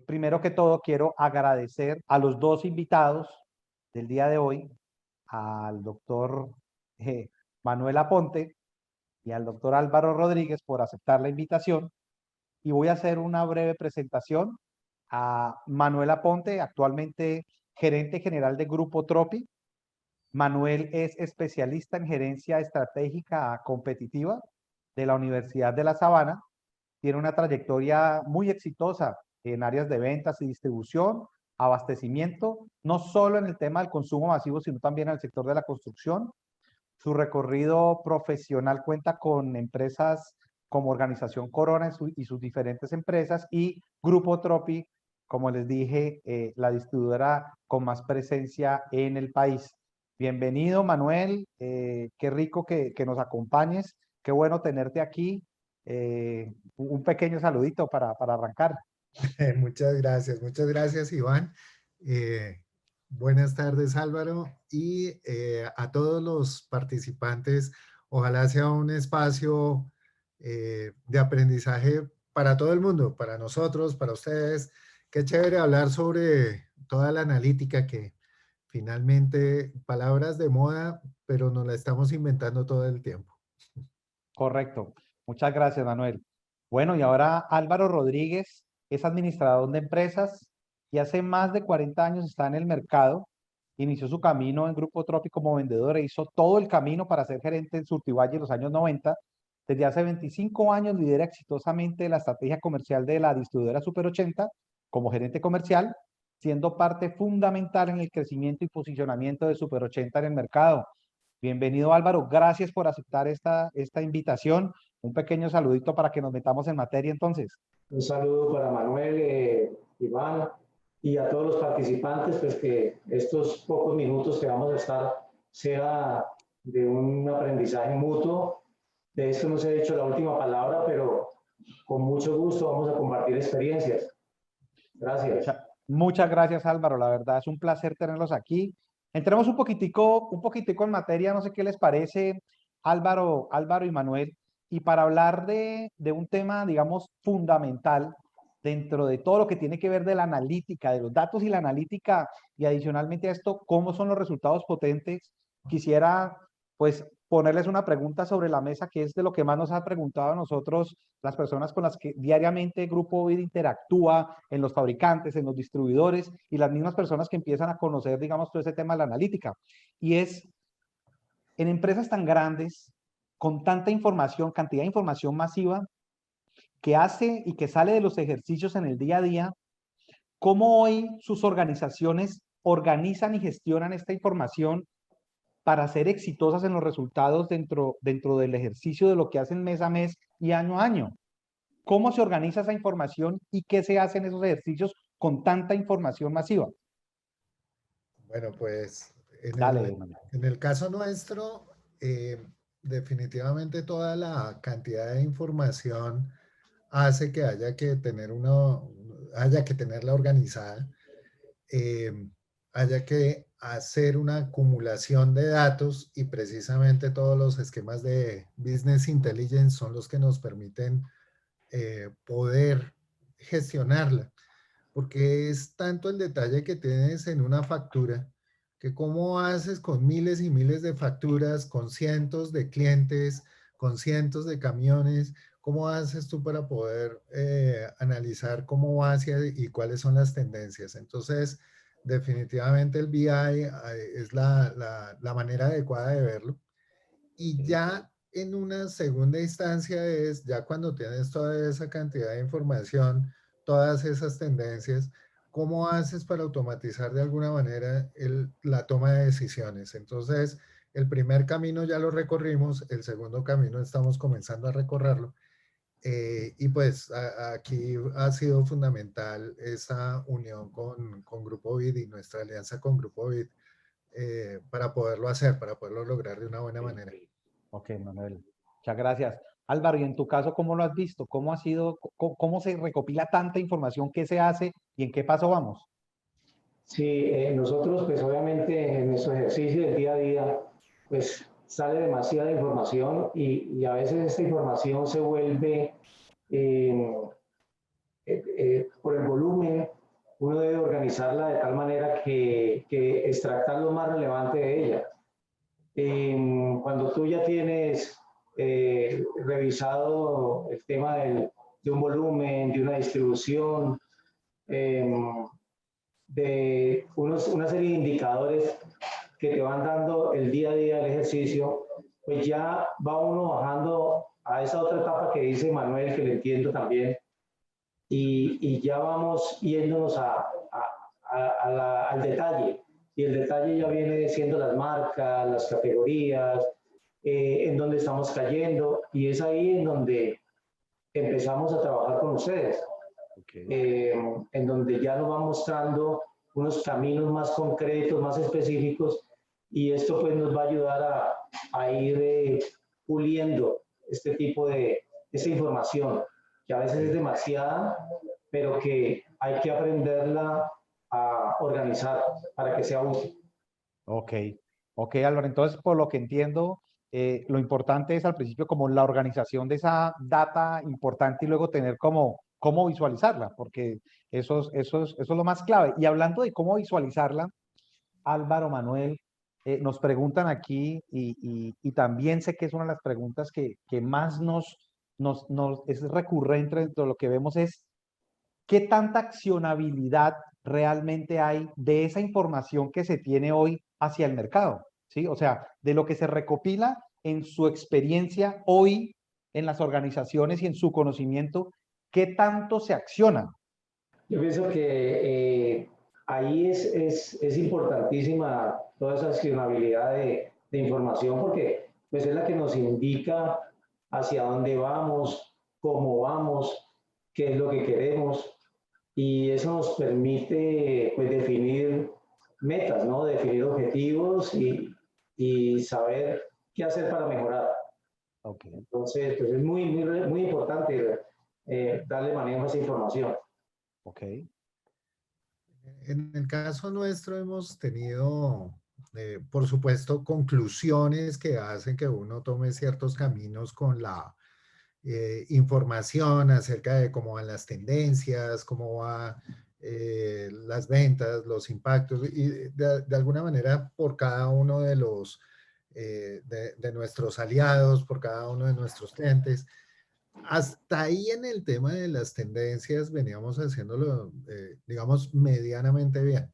Primero que todo, quiero agradecer a los dos invitados del día de hoy, al doctor Manuel Aponte y al doctor Álvaro Rodríguez por aceptar la invitación. Y voy a hacer una breve presentación a Manuel Aponte, actualmente gerente general de Grupo Tropi. Manuel es especialista en gerencia estratégica competitiva de la Universidad de La Sabana. Tiene una trayectoria muy exitosa en áreas de ventas y distribución, abastecimiento, no solo en el tema del consumo masivo, sino también en el sector de la construcción. Su recorrido profesional cuenta con empresas como Organización Corona y sus diferentes empresas y Grupo Tropi, como les dije, la distribuidora con más presencia en el país. Bienvenido, Manuel. Qué rico que nos acompañes. Qué bueno tenerte aquí. Un pequeño saludito para arrancar. Muchas gracias Iván. Eh, Buenas tardes Álvaro y a todos los participantes. Ojalá sea un espacio de aprendizaje para todo el mundo, para nosotros, para ustedes. Qué chévere hablar sobre toda la analítica que finalmente, palabras de moda, pero nos la estamos inventando todo el tiempo. Correcto. Muchas gracias, Manuel. Bueno, y ahora Álvaro Rodríguez es administrador de empresas y hace más de 40 años está en el mercado. Inició su camino en Grupo Tropi como vendedor e hizo todo el camino para ser gerente en Surtivalle en los años 90. Desde hace 25 años lidera exitosamente la estrategia comercial de la distribuidora Super 80 como gerente comercial, siendo parte fundamental en el crecimiento y posicionamiento de Super 80 en el mercado. Bienvenido Álvaro, gracias por aceptar esta invitación. Un pequeño saludito para que nos metamos en materia entonces. Un saludo para Manuel, Iván y a todos los participantes, pues que estos pocos minutos que vamos a estar sea de un aprendizaje mutuo. De esto no se ha dicho la última palabra, pero con mucho gusto vamos a compartir experiencias. Gracias. Muchas gracias Álvaro, la verdad es un placer tenerlos aquí. Entremos un poquitico en materia, no sé qué les parece Álvaro y Manuel, y para hablar de un tema, digamos, fundamental dentro de todo lo que tiene que ver de la analítica, de los datos y la analítica, y adicionalmente a esto, cómo son los resultados potentes, quisiera pues ponerles una pregunta sobre la mesa, que es de lo que más nos ha preguntado a nosotros, las personas con las que diariamente Grupo Vid interactúa, en los fabricantes, en los distribuidores, y las mismas personas que empiezan a conocer, digamos, todo ese tema de la analítica. Y es, en empresas tan grandes, con tanta información, cantidad de información masiva, que hace y que sale de los ejercicios en el día a día, ¿cómo hoy sus organizaciones organizan y gestionan esta información para ser exitosas en los resultados dentro del ejercicio de lo que hacen mes a mes y año a año? ¿Cómo se organiza esa información y qué se hace en esos ejercicios con tanta información masiva? Bueno, pues Dale, Manuel. en el caso nuestro, eh, definitivamente toda la cantidad de información hace que haya que tenerla organizada, eh, haya que hacer una acumulación de datos y precisamente todos los esquemas de Business Intelligence son los que nos permiten poder gestionarla, porque es tanto el detalle que tienes en una factura, que cómo haces con miles y miles de facturas, con cientos de clientes, con cientos de camiones, cómo haces tú para poder analizar cómo va hacia y cuáles son las tendencias. Entonces, definitivamente el BI es la manera adecuada de verlo. Y ya en una segunda instancia es, ya cuando tienes toda esa cantidad de información, todas esas tendencias, ¿cómo haces para automatizar de alguna manera la toma de decisiones? Entonces, el primer camino ya lo recorrimos, el segundo camino estamos comenzando a recorrerlo. Y pues aquí ha sido fundamental esa unión con Grupo Vid y nuestra alianza con Grupo Vid para poderlo hacer, para poderlo lograr de una buena manera. Ok, Manuel. Muchas gracias. Álvaro, y en tu caso, ¿cómo lo has visto? ¿Cómo ha sido, cómo se recopila tanta información? ¿Qué se hace y en qué paso vamos? Sí, nosotros pues obviamente en nuestro ejercicio del día a día pues sale demasiada información y a veces esta información se vuelve eh, por el volumen, uno debe organizarla de tal manera que extractar lo más relevante de ella. Cuando tú ya tienes revisado el tema de un volumen, de una distribución, de una serie de indicadores que te van dando el día a día del ejercicio, pues ya va uno bajando a esa otra etapa que dice Manuel, que le entiendo también, y ya vamos yéndonos al detalle. Y el detalle ya viene siendo las marcas, las categorías, en donde estamos cayendo, y es ahí en donde empezamos a trabajar con ustedes, en donde ya nos van mostrando unos caminos más concretos, más específicos, y esto pues nos va a ayudar a ir puliendo este tipo de esta información, que a veces es demasiada, pero que hay que aprenderla a organizar para que sea útil. Ok, ok, Álvaro. Entonces, por lo que entiendo, lo importante es al principio como la organización de esa data importante y luego tener como cómo visualizarla, porque eso es lo más clave. Y hablando de cómo visualizarla, Álvaro, Manuel, nos preguntan aquí y también sé que es una de las preguntas que más nos es recurrente dentro de lo que vemos es ¿qué tanta accionabilidad realmente hay de esa información que se tiene hoy hacia el mercado? ¿Sí? O sea, de lo que se recopila en su experiencia hoy en las organizaciones y en su conocimiento, ¿qué tanto se acciona? Yo pienso que ahí es importantísima toda esa accionabilidad de información, porque pues es la que nos indica hacia dónde vamos, cómo vamos, qué es lo que queremos, y eso nos permite pues definir metas, ¿no? Definir objetivos y saber qué hacer para mejorar. Okay. Entonces, pues es muy importante darle manejo a esa información. Ok. En el caso nuestro hemos tenido, por supuesto, conclusiones que hacen que uno tome ciertos caminos con la información acerca de cómo van las tendencias, cómo van las ventas, los impactos, y de alguna manera por cada uno de los de nuestros aliados, por cada uno de nuestros clientes. Hasta ahí en el tema de las tendencias veníamos haciéndolo, digamos, medianamente bien.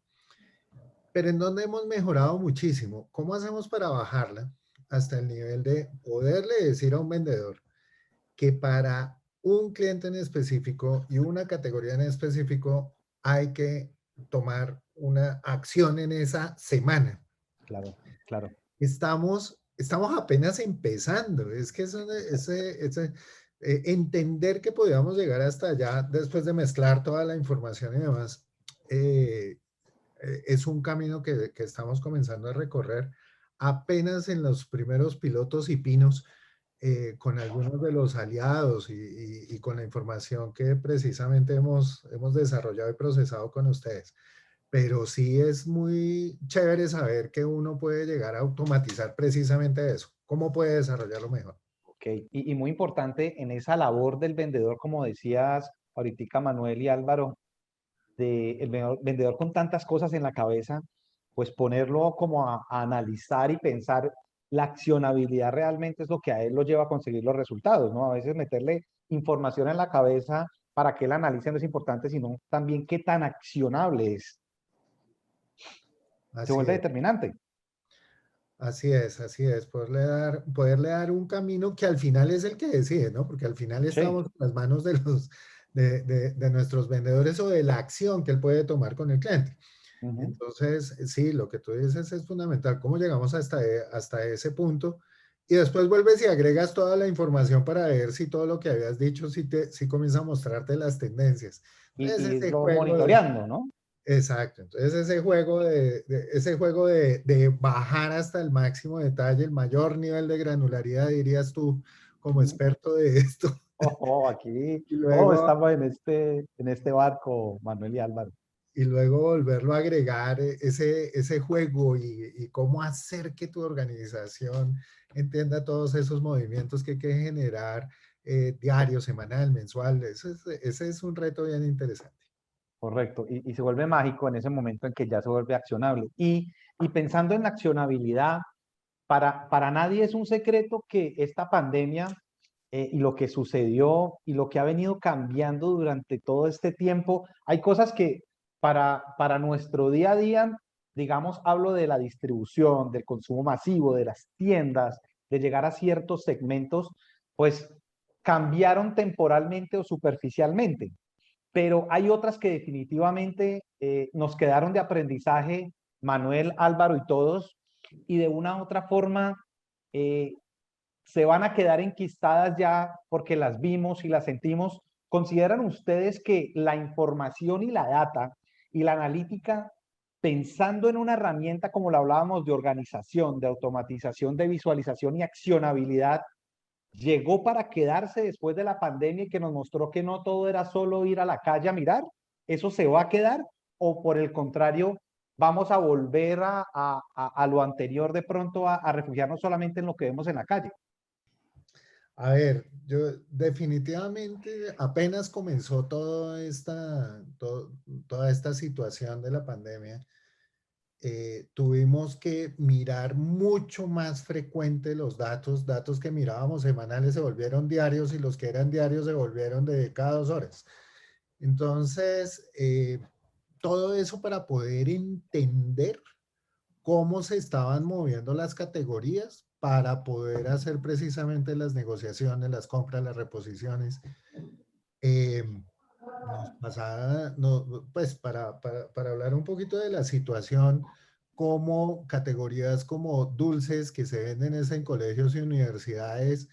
Pero en donde hemos mejorado muchísimo, ¿cómo hacemos para bajarla hasta el nivel de poderle decir a un vendedor que para un cliente en específico y una categoría en específico hay que tomar una acción en esa semana? Claro, claro. Estamos apenas empezando. Es que entender que podíamos llegar hasta allá después de mezclar toda la información y demás, es un camino que estamos comenzando a recorrer apenas en los primeros pilotos y pinos, con algunos de los aliados y con la información que precisamente hemos desarrollado y procesado con ustedes. Pero sí es muy chévere saber que uno puede llegar a automatizar precisamente eso. ¿Cómo puede desarrollarlo mejor? Ok. Y muy importante en esa labor del vendedor, como decías ahorita Manuel y Álvaro, de el vendedor con tantas cosas en la cabeza, pues ponerlo como a analizar y pensar la accionabilidad realmente es lo que a él lo lleva a conseguir los resultados, ¿no? A veces meterle información en la cabeza para que él analice no es importante, sino también qué tan accionable es. Se Así vuelve es, determinante. así es. Poderle dar un camino que al final es el que decide, ¿no? Porque al final Sí. estamos en las manos de nuestros vendedores o de la acción que él puede tomar con el cliente. Ujú. Entonces, sí, lo que tú dices es fundamental. ¿Cómo llegamos hasta ese punto? Y después vuelves y agregas toda la información para ver si todo lo que habías dicho, si comienza a mostrarte las tendencias. Entonces, Y ese irlo juego de, monitoreando, ¿no? exacto. Entonces, ese juego de bajar hasta el máximo detalle, el mayor nivel de granularidad, dirías tú, como Ujú. experto de esto. Aquí, Y todos luego estamos en este barco, Manuel y Álvaro. y luego volverlo a agregar, ese juego y cómo hacer que tu organización entienda todos esos movimientos que hay que generar diario, semanal, mensual. Ese es un reto bien interesante. Correcto, y se vuelve mágico en ese momento en que ya se vuelve accionable. Y pensando en la accionabilidad, para nadie es un secreto que esta pandemia y lo que sucedió y lo que ha venido cambiando durante todo este tiempo, hay cosas que para nuestro día a día, digamos, hablo de la distribución, del consumo masivo, de las tiendas, de llegar a ciertos segmentos, pues cambiaron temporalmente o superficialmente, pero hay otras que definitivamente nos quedaron de aprendizaje, Manuel, Álvaro y todos, y de una u otra forma eh, se van a quedar enquistadas ya porque las vimos y las sentimos. ¿Consideran ustedes que la información y la data y la analítica, pensando en una herramienta como la hablábamos de organización, de automatización, de visualización y accionabilidad, llegó para quedarse después de la pandemia y que nos mostró que no todo era solo ir a la calle a mirar? ¿Eso se va a quedar o por el contrario vamos a volver a lo anterior de pronto a refugiarnos solamente en lo que vemos en la calle? A ver, yo definitivamente apenas comenzó toda esta situación de la pandemia, tuvimos que mirar mucho más frecuente los datos que mirábamos semanales se volvieron diarios y los que eran diarios se volvieron de cada 2 horas. Entonces, todo eso para poder entender cómo se estaban moviendo las categorías para poder hacer precisamente las negociaciones, las compras, las reposiciones. Eh, Nos pasaba, no, pues para hablar un poquito de la situación, como categorías como dulces que se venden es en colegios y universidades,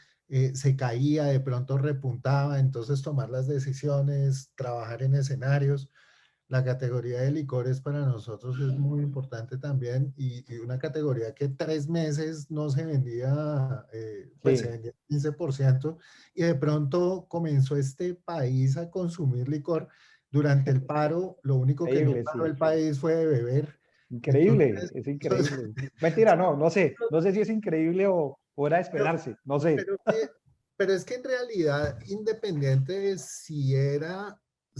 se caía, de pronto repuntaba, entonces tomar las decisiones, trabajar en escenarios. La categoría de licores para nosotros es muy importante también y una categoría que 3 meses no se vendía, pues se Sí, vendía 15% y de pronto comenzó este país a consumir licor. Durante el paro, lo único que no increíble, paró sí. el país fue de beber. Increíble, Entonces, es increíble. Mentira, no sé si es increíble o era de pero, esperarse, no sé. pero, pero es que en realidad, independiente de si era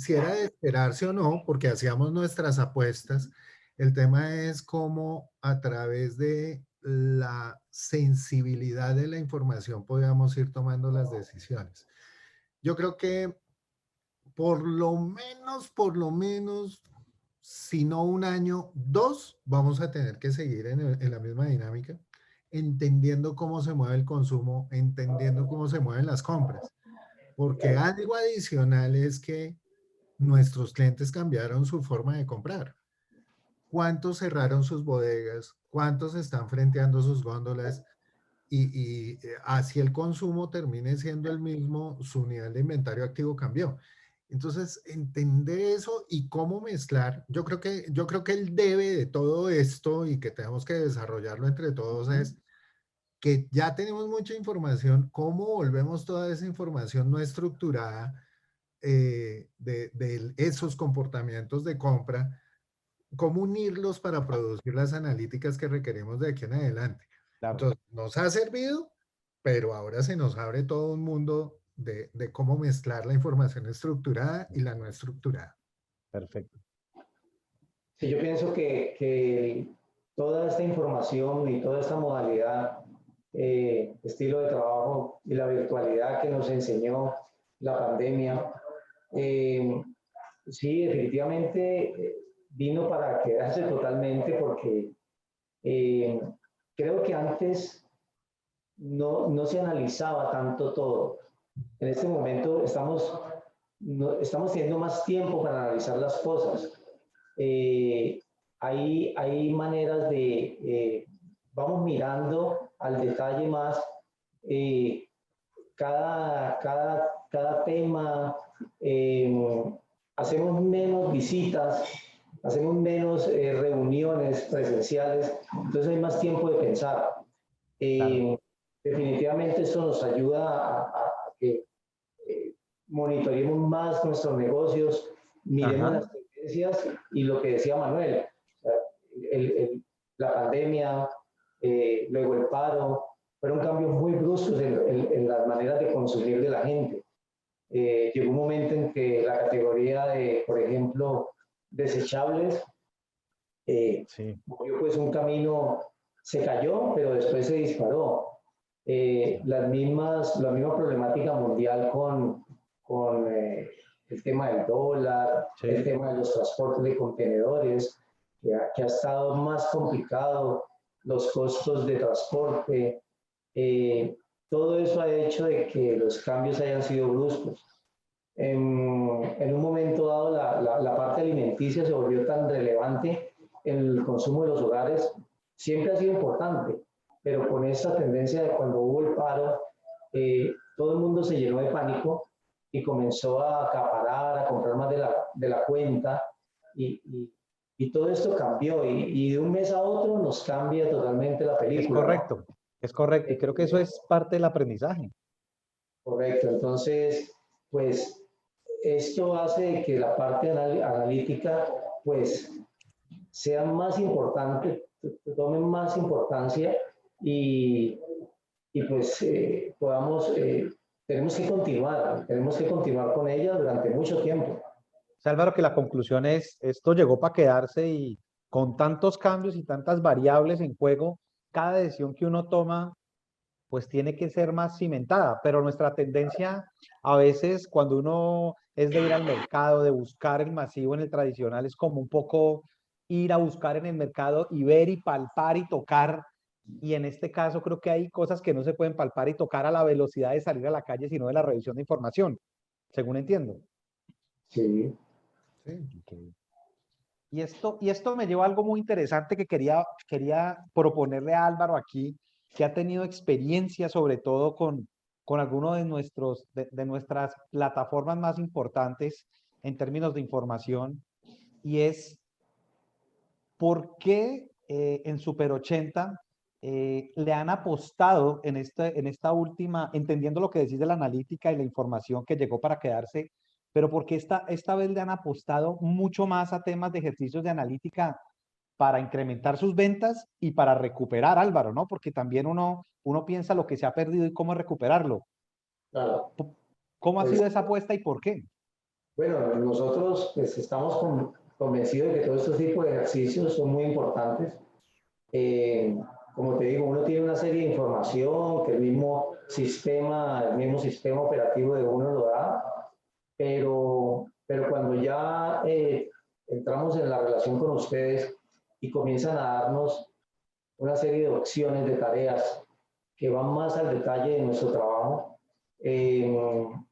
de esperarse o no, porque hacíamos nuestras apuestas, el tema es cómo a través de la sensibilidad de la información podíamos ir tomando las decisiones. Yo creo que por lo menos, si no un año, 2, vamos a tener que seguir en la misma dinámica, entendiendo cómo se mueve el consumo, entendiendo cómo se mueven las compras. Porque algo adicional es que nuestros clientes cambiaron su forma de comprar. ¿Cuántos cerraron sus bodegas? ¿Cuántos están frenteando sus góndolas? Y así el consumo termine siendo el mismo, su nivel de inventario activo cambió. Entonces, entender eso y cómo mezclar, yo creo que el debe de todo esto y que tenemos que desarrollarlo entre todos es que ya tenemos mucha información, cómo volvemos toda esa información no estructurada de esos comportamientos de compra, cómo unirlos para producir las analíticas que requerimos de aquí en adelante. Claro, Entonces, nos ha servido, pero ahora se nos abre todo un mundo de cómo mezclar la información estructurada y la no estructurada. perfecto. Sí, yo pienso que toda esta información y toda esta modalidad, estilo de trabajo y la virtualidad que nos enseñó la pandemia, eh, sí, definitivamente vino para quedarse totalmente porque eh, creo que antes no se analizaba tanto todo. En este momento estamos teniendo más tiempo para analizar las cosas. Eh, hay maneras vamos mirando al detalle más eh, cada tema, hacemos menos visitas, hacemos menos reuniones presenciales, entonces hay más tiempo de pensar. Claro, Eh, Definitivamente eso nos ayuda a que eh, monitoreemos más nuestros negocios, miremos ajá, las tendencias y lo que decía Manuel, o sea, el, el, la pandemia, luego el paro, fueron cambios muy bruscos en las maneras de consumir de la gente. Llegó un momento en que la categoría de, por ejemplo, desechables, Sí, pues un camino se cayó, pero después se disparó. sí, La misma problemática mundial con el tema del dólar, el sí. tema de los transportes de contenedores, que ha estado más complicado, los costos de transporte, eh, todo eso ha hecho de que los cambios hayan sido bruscos. En un momento dado, la parte alimenticia se volvió tan relevante en el consumo de los hogares, siempre ha sido importante, pero con esta tendencia de cuando hubo el paro, todo el mundo se llenó de pánico y comenzó a acaparar, a comprar más de la cuenta, y, y, y todo esto cambió, y de un mes a otro nos cambia totalmente la Es película, ¿no? correcto, es correcto. Y creo que eso es parte del aprendizaje. Correcto, entonces, pues esto hace que la parte analítica, pues, sea más importante, tome más importancia y, y pues tenemos que continuar con ella durante mucho tiempo. O sea, Álvaro, que la conclusión es, esto llegó para quedarse y con tantos cambios y tantas variables en juego, cada decisión que uno toma, pues tiene que ser más cimentada. Pero nuestra tendencia a veces cuando uno es de ir al mercado, de buscar el masivo en el tradicional, es como un poco ir a buscar en el mercado y ver y palpar y tocar. Y en este caso creo que hay cosas que no se pueden palpar y tocar a la velocidad de salir a la calle, sino de la revisión de información, según entiendo. Sí. Sí. Ok. Y esto me lleva a algo muy interesante que quería proponerle a Álvaro aquí, que ha tenido experiencia sobre todo con alguno de nuestras plataformas más importantes en términos de información, y es por qué en Super 80 le han apostado en esta última, entendiendo lo que decís de la analítica y la información que llegó para quedarse, pero por qué esta vez le han apostado mucho más a temas de ejercicios de analítica para incrementar sus ventas y para recuperar, Álvaro, ¿no? Porque también uno piensa lo que se ha perdido y cómo recuperarlo. Claro. ¿Cómo ha Pues sido esa apuesta y por qué? bueno, nosotros pues, estamos convencidos de que todos estos tipos de ejercicios son muy importantes. Eh, Como te digo, uno tiene una serie de información que el mismo sistema operativo de uno lo da, pero cuando ya entramos en la relación con ustedes y comienzan a darnos una serie de opciones, de tareas que van más al detalle de nuestro trabajo,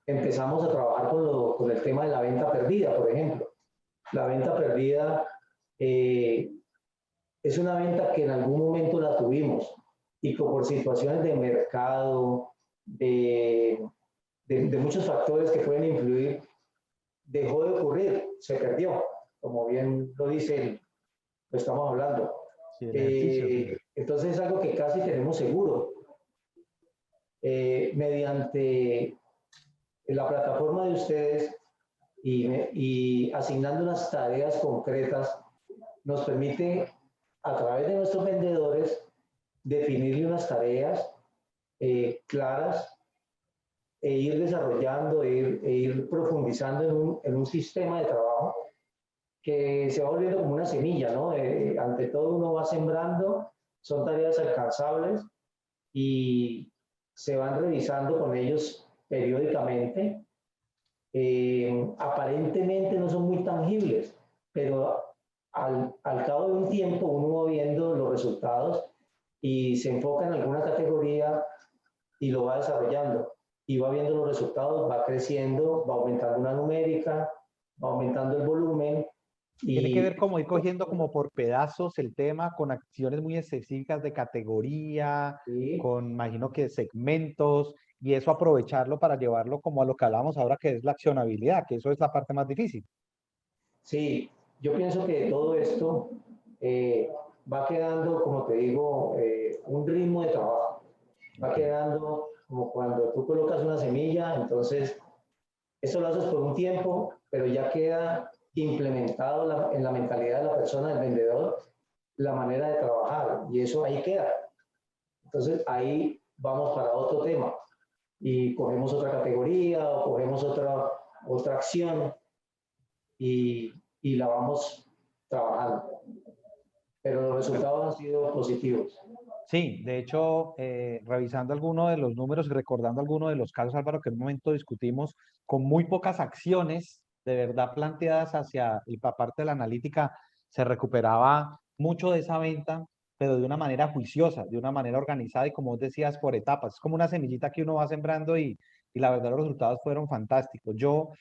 empezamos a trabajar con el tema de la venta perdida, por ejemplo. La venta perdida eh, es una venta que en algún momento la tuvimos y que por situaciones de mercado, de muchos factores que pueden influir, dejó de ocurrir, se perdió, como bien lo dice, lo estamos hablando. Sí, el ejercicio, sí. Entonces es algo que casi tenemos seguro. Mediante la plataforma de ustedes y asignando unas tareas concretas, nos permite a través de nuestros vendedores definirle unas tareas claras ir desarrollando, ir profundizando en un sistema de trabajo que se va volviendo como una semilla, ¿no? Ante todo uno va sembrando, son tareas alcanzables y se van revisando con ellos periódicamente. Aparentemente no son muy tangibles, pero al cabo de un tiempo uno va viendo los resultados y se enfoca en alguna categoría y lo va desarrollando y va viendo los resultados, va creciendo, va aumentando una numérica, va aumentando el volumen Tiene que y ver como ir cogiendo como por pedazos el tema con acciones muy específicas de categoría, sí, con, imagino que segmentos, y eso aprovecharlo para llevarlo como a lo que hablamos ahora, que es la accionabilidad, que eso es la parte más difícil. sí, yo pienso que todo esto eh, va quedando, como te digo, un ritmo de trabajo, va Ok. quedando como cuando tú colocas una semilla, entonces eso lo haces por un tiempo, pero ya queda implementado en la mentalidad de la persona, del vendedor, la manera de trabajar y eso ahí queda. Entonces ahí vamos para otro tema y cogemos otra categoría o cogemos otra acción y la vamos trabajando. Pero los resultados han sido positivos. Sí, de hecho, revisando algunos de los números y recordando algunos de los casos, Álvaro, que en un momento discutimos, con muy pocas acciones de verdad planteadas hacia la parte de la analítica, se recuperaba mucho de esa venta, pero de una manera juiciosa, de una manera organizada y como vos decías, por etapas. Es como una semillita que uno va sembrando y la verdad los resultados fueron fantásticos. Yo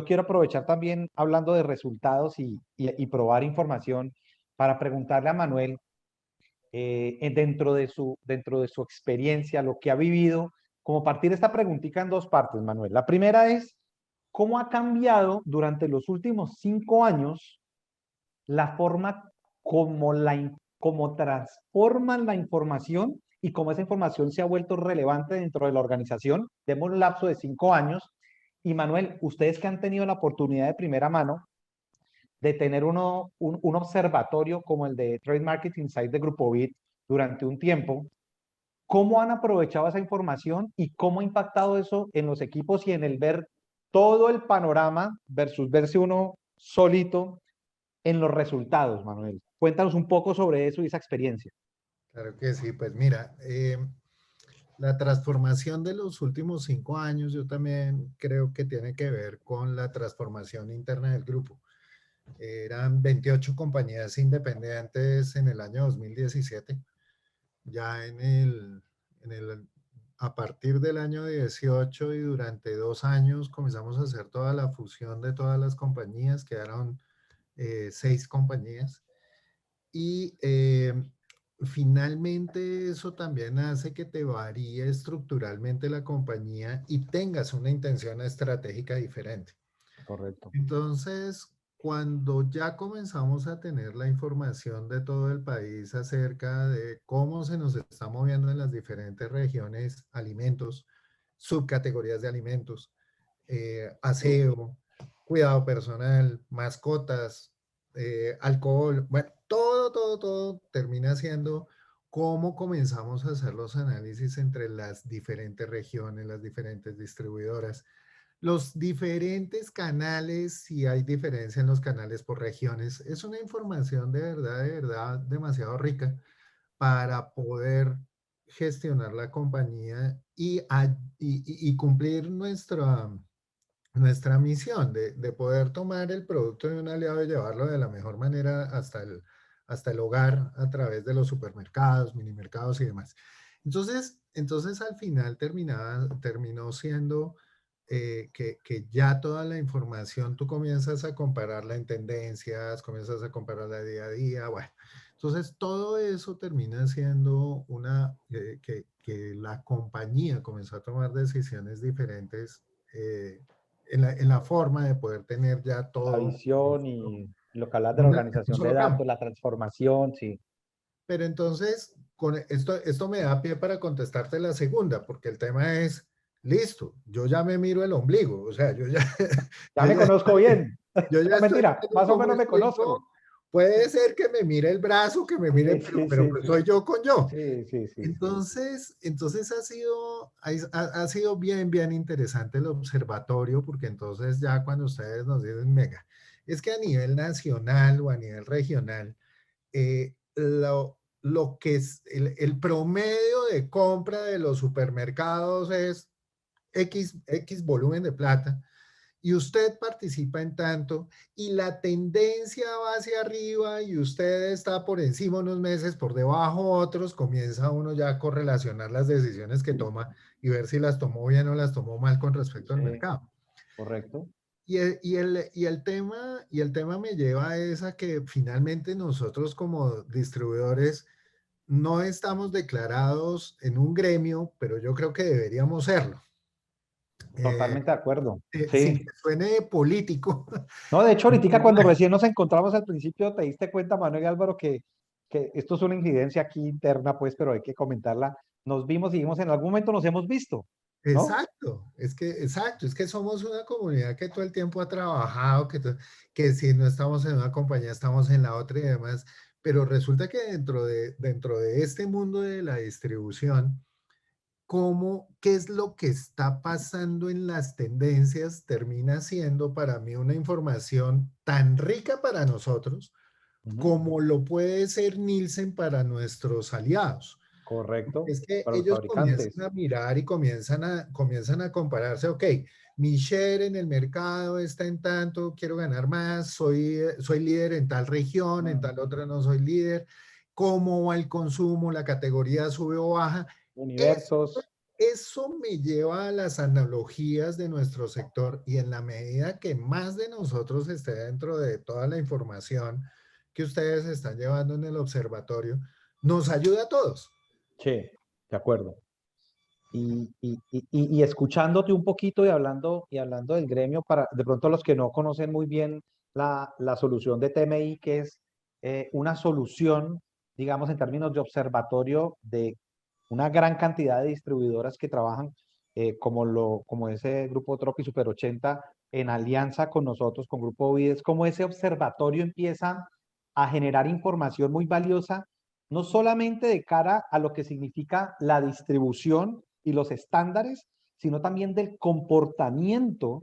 quiero aprovechar también, hablando de resultados y probar información, para preguntarle a Manuel dentro de su experiencia, lo que ha vivido, como partir esta preguntita en dos partes, Manuel. La primera es, ¿cómo ha cambiado durante los últimos 5 años la forma como transforman la información y cómo esa información se ha vuelto relevante dentro de la organización? Demos un lapso de 5 años. Y Manuel, ustedes que han tenido la oportunidad de primera mano de tener un observatorio como el de Trade Marketing Insight de Grupo Bit durante un tiempo, ¿cómo han aprovechado esa información y cómo ha impactado eso en los equipos y en el ver todo el panorama versus verse uno solito en los resultados, Manuel? Cuéntanos un poco sobre eso y esa experiencia. Claro que sí, pues mira, la transformación de los últimos 5 años yo también creo que tiene que ver con la transformación interna del grupo. Eran 28 compañías independientes en el año 2017. Ya a partir del año 18 y durante 2 años comenzamos a hacer toda la fusión de todas las compañías, quedaron 6 compañías. Y finalmente eso también hace que te varíe estructuralmente la compañía y tengas una intención estratégica diferente. Correcto. Entonces, cuando ya comenzamos a tener la información de todo el país acerca de cómo se nos está moviendo en las diferentes regiones alimentos, subcategorías de alimentos, aseo, cuidado personal, mascotas, alcohol, bueno, todo termina siendo cómo comenzamos a hacer los análisis entre las diferentes regiones, las diferentes distribuidoras, los diferentes canales, si hay diferencia en los canales por regiones. Es una información de verdad demasiado rica para poder gestionar la compañía y cumplir nuestra misión de poder tomar el producto de un aliado y llevarlo de la mejor manera hasta el hogar a través de los supermercados, minimercados y demás. Entonces al final terminó siendo que ya toda la información tú comienzas a compararla en tendencias, comienzas a compararla día a día, bueno. Entonces todo eso termina siendo que la compañía comenzó a tomar decisiones diferentes en la forma de poder tener ya La todo visión y lo que hablas de la en un organización de solo datos, campo. la transformación, sí. Pero entonces, con esto me da pie para contestarte la segunda, porque el tema es, listo, yo ya me miro el ombligo, o sea, Ya yo me ya conozco estoy, bien. yo ya No, estoy mentira, viendo más o cómo menos me estoy conozco. yo. Puede ser que me mire el brazo, que me mire, Sí, sí, pero sí, pues sí. soy yo con yo. Sí, sí, sí, sí. Entonces ha sido bien interesante el observatorio, porque entonces ya cuando ustedes nos dicen, mega, es que a nivel nacional o a nivel regional, lo que es el promedio de compra de los supermercados es X volumen de plata, y usted participa en tanto, y la tendencia va hacia arriba y usted está por encima unos meses, por debajo otros, comienza uno ya a correlacionar las decisiones que toma y ver si las tomó bien o las tomó mal con respecto al Sí, mercado. correcto. Y el tema me lleva a esa que finalmente nosotros como distribuidores no estamos declarados en un gremio, pero yo creo que deberíamos serlo. Eh, Totalmente de acuerdo. Sin Sí. que suene político. No, de hecho, ahorita cuando recién nos encontramos al principio, te diste cuenta, Manuel y Álvaro, que esto es una incidencia aquí interna, pues, pero hay que comentarla. Nos vimos y vimos, en algún momento nos hemos visto, ¿no? Exacto, es que somos una comunidad que todo el tiempo ha trabajado, que si no estamos en una compañía, estamos en la otra y demás, pero resulta que dentro de este mundo de la distribución, qué es lo que está pasando en las tendencias termina siendo para mí una información tan rica para nosotros Ujú. como lo puede ser Nielsen para nuestros aliados. Correcto, Es que para los ellos comienzan fabricantes. a mirar y comienzan a compararse, ok, mi share en el mercado está en tanto, quiero ganar más, soy líder en tal región, en Mm. tal otra no soy líder, cómo va el consumo, la categoría sube o baja. Eso, Universos. eso me lleva a las analogías de nuestro sector y en la medida que más de nosotros esté dentro de toda la información que ustedes están llevando en el observatorio, nos ayuda a todos. Sí, de acuerdo. Y escuchándote un poquito y hablando del gremio, para de pronto los que no conocen muy bien la solución de TMI, que es una solución, digamos, en términos de observatorio de una gran cantidad de distribuidoras que trabajan como ese Grupo Tropi Super 80 en alianza con nosotros, con Grupo Vides, como ese observatorio empieza a generar información muy valiosa, no solamente de cara a lo que significa la distribución y los estándares, sino también del comportamiento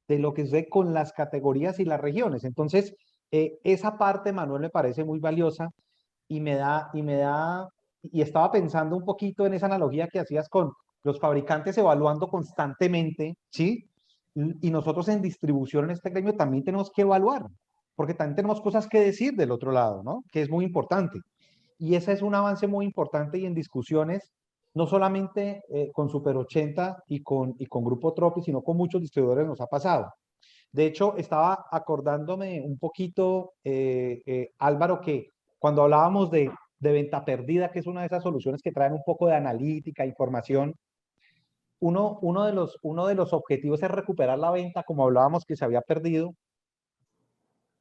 de lo que se con las categorías y las regiones. Entonces, esa parte, Manuel, me parece muy valiosa y estaba pensando un poquito en esa analogía que hacías con los fabricantes evaluando constantemente, ¿sí? Y nosotros en distribución en este gremio también tenemos que evaluar, porque también tenemos cosas que decir del otro lado, ¿no? Que es muy importante. Y ese es un avance muy importante y en discusiones, no solamente con Super 80 y con Grupo Tropi, sino con muchos distribuidores nos ha pasado. De hecho, estaba acordándome un poquito, Álvaro, que cuando hablábamos de venta perdida, que es una de esas soluciones que traen un poco de analítica, información, uno de los objetivos es recuperar la venta, como hablábamos que se había perdido,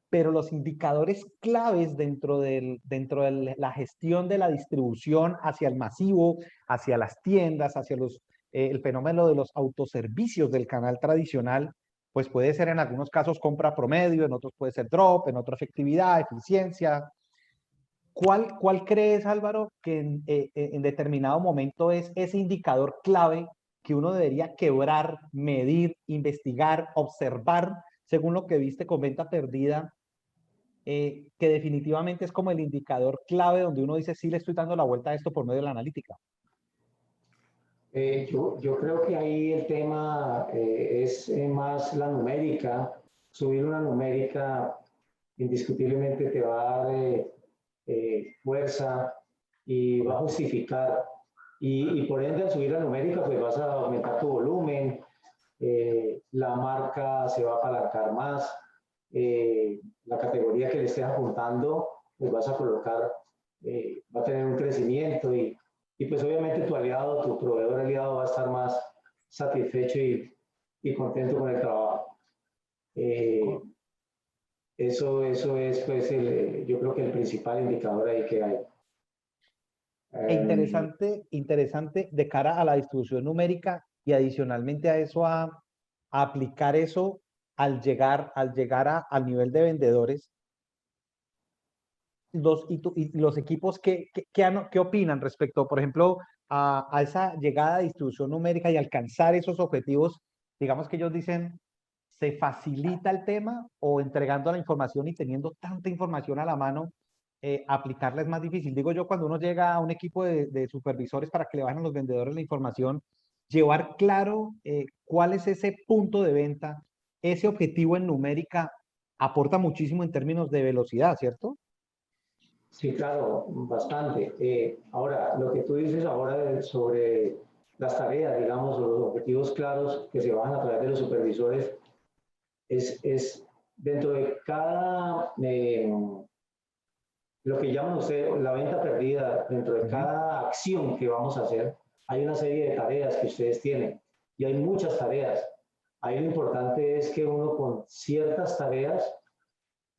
pero los indicadores claves dentro de la gestión de la distribución hacia el masivo, hacia las tiendas, hacia el fenómeno de los autoservicios del canal tradicional, pues puede ser en algunos casos compra promedio, en otros puede ser drop, en otros efectividad, eficiencia. ¿Cuál crees, Álvaro, que en determinado momento es ese indicador clave que uno debería quebrar, medir, investigar, observar, según lo que viste con venta perdida, que definitivamente es como el indicador clave donde uno dice, sí le estoy dando la vuelta a esto por medio de la analítica? Yo creo que ahí el tema es más la numérica. Subir una numérica indiscutiblemente te va a dar fuerza y va a justificar. Y por ende, al subir la numérica, pues vas a aumentar tu volumen, la marca se va a apalancar más, la categoría que le estés apuntando, pues vas a colocar, va a tener un crecimiento y pues obviamente tu aliado, tu proveedor aliado va a estar más satisfecho y contento con el trabajo. Eh, eso es pues yo creo que el principal indicador ahí que hay. E Um, interesante de cara a la distribución numérica y adicionalmente a eso a aplicar eso al nivel de vendedores. Los equipos, ¿qué opinan respecto, por ejemplo, a esa llegada de distribución numérica y alcanzar esos objetivos? Digamos que ellos dicen, ¿se facilita el tema o entregando la información y teniendo tanta información a la mano, aplicarla es más difícil? Digo yo, cuando uno llega a un equipo de supervisores para que le bajen a los vendedores la información, llevar claro cuál es ese punto de venta, ese objetivo en numérica, aporta muchísimo en términos de velocidad, ¿cierto? Sí, claro, bastante. Ahora, lo que tú dices ahora sobre las tareas, digamos, o los objetivos claros que se bajan a través de los supervisores, es dentro de cada, lo que llaman ustedes la venta perdida, dentro de Ujú. cada acción que vamos a hacer, hay una serie de tareas que ustedes tienen y hay muchas tareas. Ahí lo importante es que uno con ciertas tareas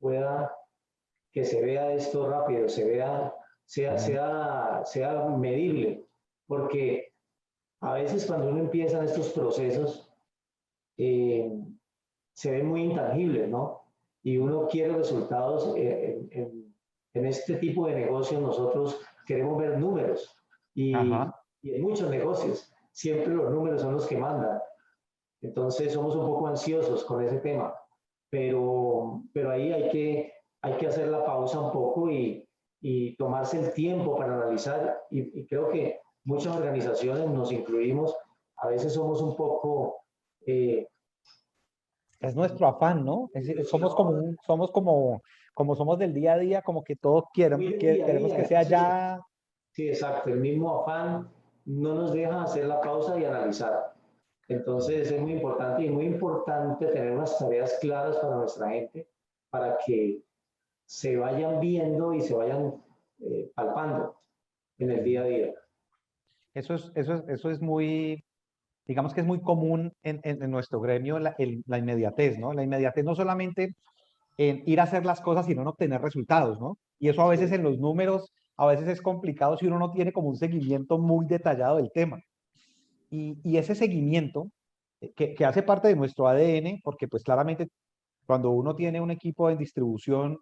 pueda que se vea esto rápido, Ujú. sea medible, porque a veces cuando uno empieza en estos procesos, eh, se ven muy intangibles, ¿no? Y uno quiere resultados en este tipo de negocios, nosotros queremos ver números y, Ajá. y en muchos negocios. siempre los números son los que mandan. Entonces somos un poco ansiosos con ese tema, pero ahí hay que hacer la pausa un poco y tomarse el tiempo para analizar y creo que muchas organizaciones nos incluimos, a veces somos un poco... Es nuestro afán, ¿no? Es decir, somos como somos del día a día, como que todos muy día a queremos día, que sea entonces, ya. sí, exacto, el mismo afán no nos deja hacer la pausa y analizar. Entonces es muy importante tener unas tareas claras para nuestra gente, para que se vayan viendo y se vayan palpando en el día a día. Eso es muy, digamos que es muy común en nuestro gremio, la inmediatez, ¿no? La inmediatez no solamente en ir a hacer las cosas, sino en obtener resultados, ¿no? Y eso a veces Sí, en los números, a veces es complicado si uno no tiene como un seguimiento muy detallado del tema. Y ese seguimiento, que hace parte de nuestro ADN, porque pues claramente cuando uno tiene un equipo en distribución,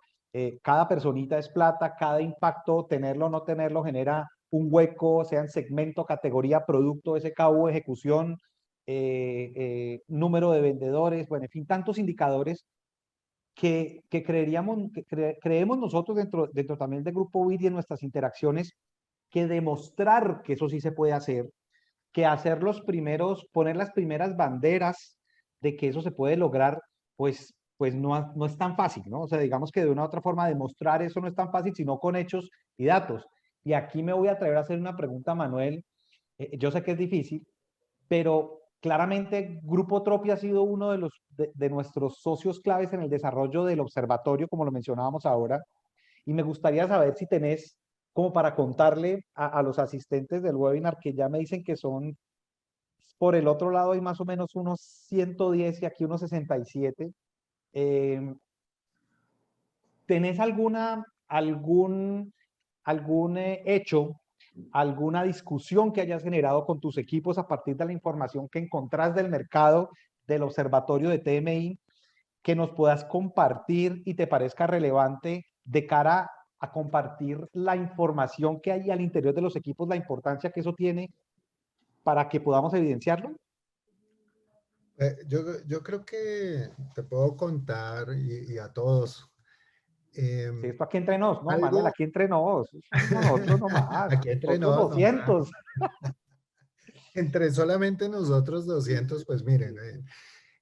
cada personita es plata, cada impacto, tenerlo o no tenerlo, genera un hueco, sea en segmento, categoría, producto, SKU, ejecución, número de vendedores, bueno, en fin, tantos indicadores que creemos nosotros dentro también del Grupo BID y en nuestras interacciones, que demostrar que eso sí se puede hacer, que hacer los primeros, poner las primeras banderas de que eso se puede lograr, pues no es tan fácil, ¿no? O sea, digamos que de una u otra forma demostrar eso no es tan fácil, sino con hechos y datos. Y aquí me voy a atrever a hacer una pregunta, Manuel. Yo sé que es difícil, pero claramente Grupo Tropi ha sido uno de nuestros socios claves en el desarrollo del observatorio, como lo mencionábamos ahora, y me gustaría saber si tenés como para contarle a los asistentes del webinar que ya me dicen que son, por el otro lado hay más o menos unos 110 y aquí unos 67. Eh, ¿Tenés algún hecho, alguna discusión que hayas generado con tus equipos a partir de la información que encontrás del mercado del observatorio de TMI que nos puedas compartir y te parezca relevante de cara a compartir la información que hay al interior de los equipos, la importancia que eso tiene para que podamos evidenciarlo? Yo creo que te puedo contar y a todos. Si em, esto aquí entre nos, no, Manuel, algo, aquí entre nos, somos nosotros nomás, aquí entre nosotros nos, no, 200. entre solamente nosotros 200, pues miren,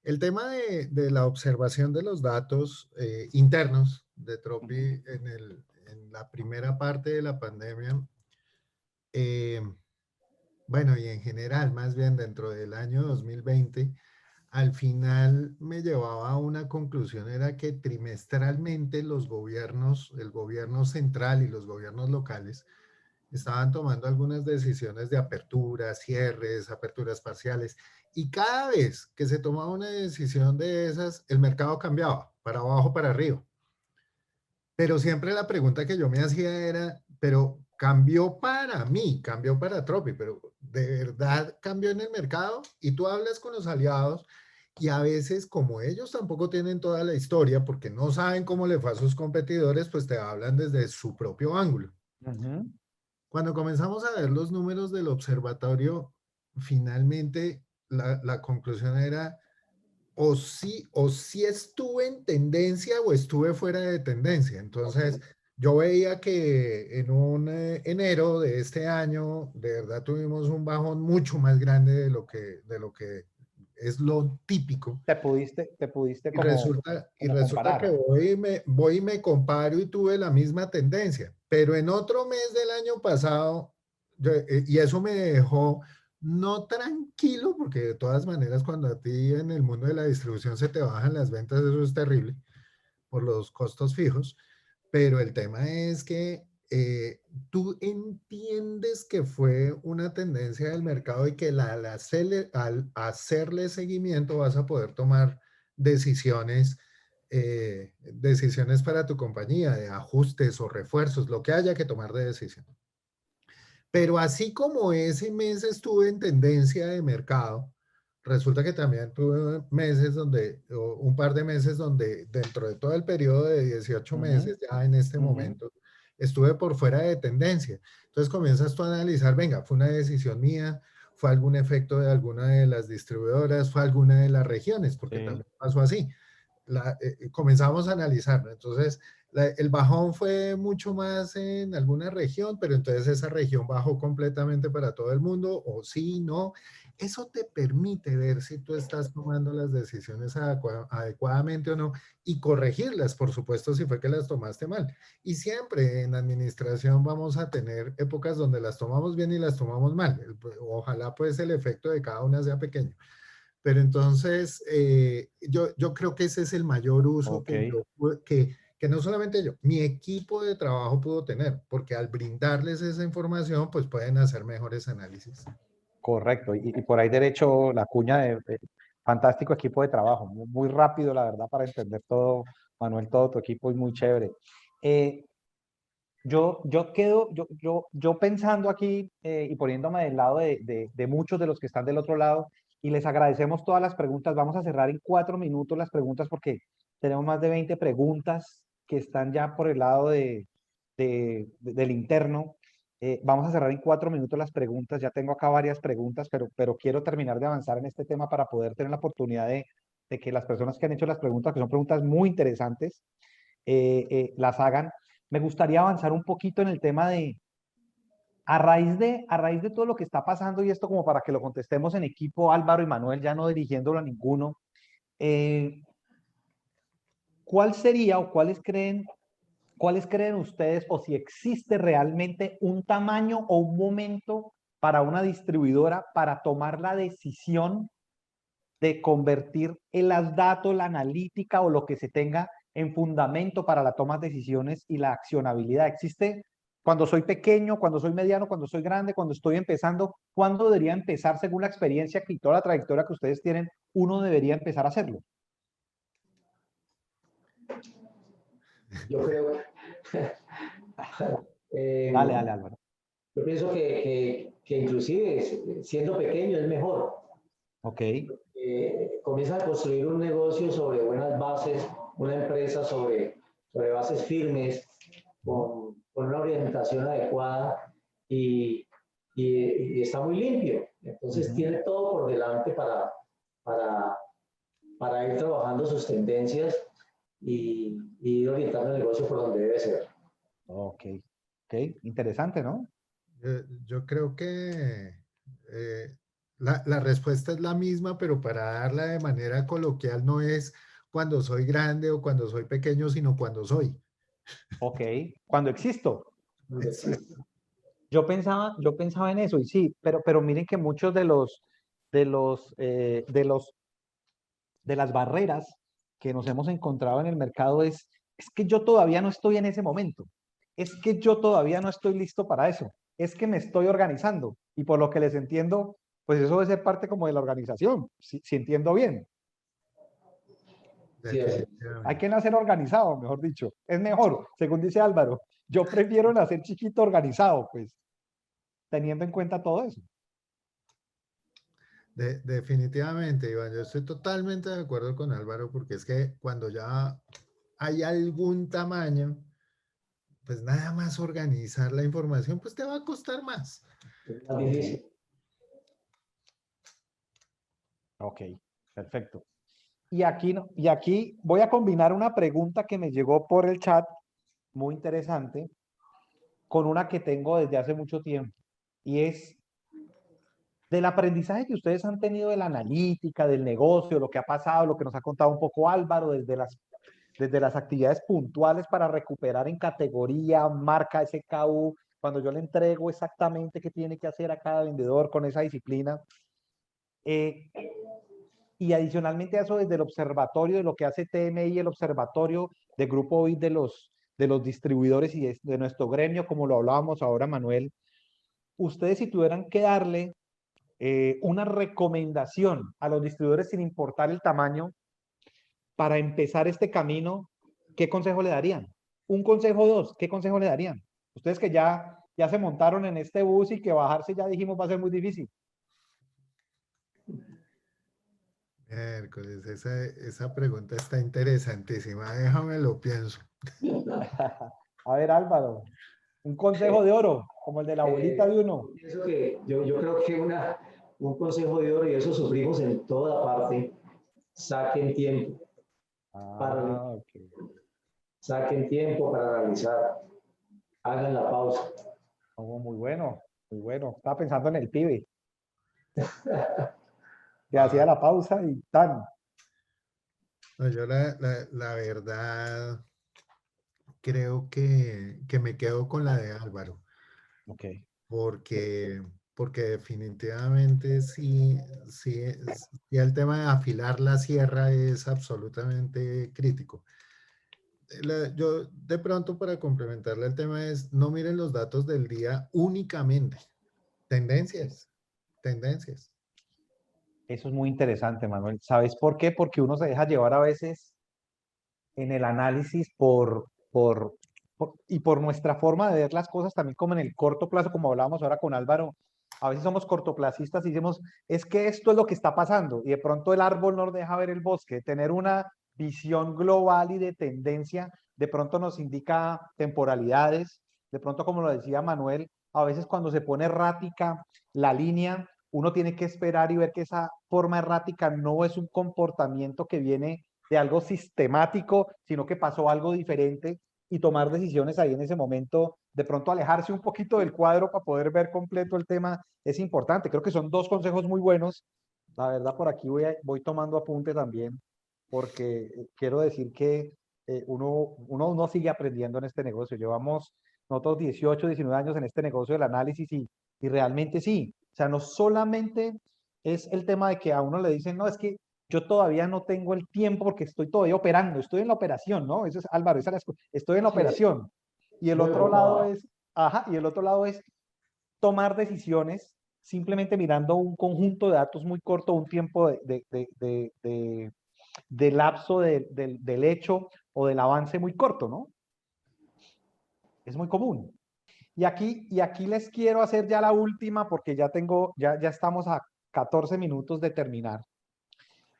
el tema de la observación de los datos internos de Tropi en la primera parte de la pandemia, eh, bueno, y en general, más bien dentro del año 2020, al final me llevaba a una conclusión, era que trimestralmente los gobiernos, el gobierno central y los gobiernos locales, estaban tomando algunas decisiones de aperturas, cierres, aperturas parciales, y cada vez que se tomaba una decisión de esas, el mercado cambiaba, para abajo, para arriba. Pero siempre la pregunta que yo me hacía era, pero cambió para mí, cambió para Tropi, pero ¿de verdad cambió en el mercado? Y tú hablas con los aliados y a veces como ellos tampoco tienen toda la historia porque no saben cómo le fue a sus competidores, pues te hablan desde su propio ángulo. Ujú. Cuando comenzamos a ver los números del observatorio, finalmente la conclusión era o sí estuve en tendencia o estuve fuera de tendencia. Entonces, Ok. yo veía que en un enero de este año, de verdad tuvimos un bajón mucho más grande de lo que es lo típico. Te pudiste Y como resulta que comparar. voy y me comparo y tuve la misma tendencia, pero en otro mes del año pasado, y eso me dejó no tranquilo, porque de todas maneras cuando a ti en el mundo de la distribución se te bajan las ventas, eso es terrible por los costos fijos, pero el tema es que tú entiendes que fue una tendencia del mercado y que al hacerle seguimiento vas a poder tomar decisiones, decisiones para tu compañía, de ajustes o refuerzos, lo que haya que tomar de decisión. Pero así como ese mes estuve en tendencia de mercado, resulta que también tuve meses donde, o un par de meses donde dentro de todo el periodo de 18 Ujú, meses, ya en este ujú. momento, estuve por fuera de tendencia. Entonces comienzas tú a analizar, venga, fue una decisión mía, fue algún efecto de alguna de las distribuidoras, fue alguna de las regiones, porque Sí. también pasó así. Comenzamos a analizarlo. Entonces, el bajón fue mucho más en alguna región, pero entonces esa región bajó completamente para todo el mundo, o sí, no. Eso te permite ver si tú estás tomando las decisiones adecuadamente o no y corregirlas, por supuesto, si fue que las tomaste mal. Y siempre en administración vamos a tener épocas donde las tomamos bien y las tomamos mal. Ojalá pues el efecto de cada una sea pequeño. Pero entonces, yo creo que ese es el mayor uso Ok, que no solamente yo, mi equipo de trabajo pudo tener, porque al brindarles esa información, pues pueden hacer mejores análisis. correcto. Y por ahí derecho la cuña de fantástico equipo de trabajo, muy, muy rápido, la verdad, para entender todo, Manuel, todo tu equipo es muy chévere. Eh, yo pensando aquí y poniéndome del lado de muchos de los que están del otro lado y les agradecemos todas las preguntas. Vamos a cerrar en 4 minutos las preguntas porque tenemos más de 20 preguntas que están ya por el lado del interno. Vamos a cerrar en 4 minutos las preguntas. Ya tengo acá varias preguntas, pero quiero terminar de avanzar en este tema para poder tener la oportunidad de que las personas que han hecho las preguntas, que son preguntas muy interesantes, las hagan. Me gustaría avanzar un poquito en el tema de, a raíz de todo lo que está pasando, y esto como para que lo contestemos en equipo, Álvaro y Manuel, ya no dirigiéndolo a ninguno, eh, ¿cuál sería o cuáles creen ustedes o si existe realmente un tamaño o un momento para una distribuidora para tomar la decisión de convertir el las datos, la analítica o lo que se tenga en fundamento para la toma de decisiones y la accionabilidad? ¿Existe cuando soy pequeño, cuando soy mediano, cuando soy grande, cuando estoy empezando? ¿Cuándo debería empezar, según la experiencia y toda la trayectoria que ustedes tienen, uno debería empezar a hacerlo? Yo creo, Dale, eh, dale, Álvaro. yo pienso que inclusive siendo pequeño es mejor. Ok, Comienzas a construir un negocio sobre buenas bases, una empresa sobre bases firmes, con una orientación adecuada y, y está muy limpio. Entonces ujú, tiene todo por delante para, para ir trabajando sus tendencias y ir orientando el negocio por donde debe ser. ok, ok, interesante, ¿no? Yo creo que la respuesta es la misma, pero para darla de manera coloquial no es cuando soy grande o cuando soy pequeño, sino cuando soy. Ok, cuando existo. Donde existe. Exacto. Yo pensaba en eso, y sí, pero miren que muchos de las barreras que nos hemos encontrado en el mercado es que yo todavía no estoy en ese momento, es que yo todavía no estoy listo para eso, es que me estoy organizando, y por lo que les entiendo, pues eso debe ser parte como de la organización, si entiendo bien. Sí, así. Hay que Definitivamente. nacer organizado, mejor dicho. Es mejor, según dice Álvaro. Yo prefiero nacer chiquito organizado, pues, teniendo en cuenta todo eso. Definitivamente, Iván, yo estoy totalmente de acuerdo con Álvaro porque es que cuando ya hay algún tamaño, pues nada más organizar la información, pues te va a costar más. Es más Ok, difícil. ok, perfecto. Y aquí voy a combinar una pregunta que me llegó por el chat, muy interesante, con una que tengo desde hace mucho tiempo. Y es del aprendizaje que ustedes han tenido de la analítica, del negocio, lo que ha pasado, lo que nos ha contado un poco Álvaro, desde las actividades puntuales para recuperar en categoría, marca, SKU, cuando yo le entrego exactamente qué tiene que hacer a cada vendedor con esa disciplina. Eh, y adicionalmente a eso, desde el observatorio de lo que hace TMI, el observatorio de Grupo BID de los distribuidores y de nuestro gremio, como lo hablábamos ahora, Manuel, ustedes si tuvieran que darle una recomendación a los distribuidores sin importar el tamaño para empezar este camino, ¿qué consejo le darían? Un consejo, dos, ¿qué consejo le darían? Ustedes que ya se montaron en este bus y que bajarse ya dijimos va a ser muy difícil. Miércoles, esa pregunta está interesantísima. Déjame lo pienso. A ver, Álvaro, un consejo de oro, como el de la abuelita Eh, de uno. Pienso que yo creo que un consejo de oro, y eso sufrimos en toda parte: saquen tiempo para, Ah, ok. saquen tiempo para realizar, hagan la pausa. Oh, muy bueno, muy bueno. Estaba pensando en el pibe que hacía la pausa y tan. No, yo la verdad creo que me quedo con la de Álvaro, Ok. porque, porque definitivamente sí el tema de afilar la sierra es absolutamente crítico. Yo de pronto para complementarle el tema es, no miren los datos del día únicamente, tendencias, tendencias. Eso es muy interesante, Manuel. ¿Sabes por qué? Porque uno se deja llevar a veces en el análisis y por nuestra forma de ver las cosas también como en el corto plazo, como hablábamos ahora con Álvaro. A veces somos cortoplacistas y decimos, es que esto es lo que está pasando y de pronto el árbol no nos deja ver el bosque. Tener una visión global y de tendencia de pronto nos indica temporalidades. De pronto, como lo decía Manuel, a veces cuando se pone errática la línea, uno tiene que esperar y ver que esa forma errática no es un comportamiento que viene de algo sistemático, sino que pasó algo diferente y tomar decisiones ahí en ese momento, de pronto alejarse un poquito del cuadro para poder ver completo el tema es importante. Creo que son dos consejos muy buenos. La verdad, por aquí voy tomando apunte también, porque quiero decir que uno sigue aprendiendo en este negocio. Llevamos nosotros 18, 19 años en este negocio del análisis y realmente sí. O sea, no solamente es el tema de que a uno le dicen, no, es que yo todavía no tengo el tiempo porque estoy todavía operando, estoy en la operación, ¿no? Eso es Álvaro, estoy en la Sí, operación. Y el muy otro lado ocupado. es, ajá, y el otro lado es tomar decisiones simplemente mirando un conjunto de datos muy corto, un tiempo de lapso del hecho o del avance muy corto, ¿no? Es muy común. Y aquí les quiero hacer ya la última porque ya estamos a 14 minutos de terminar.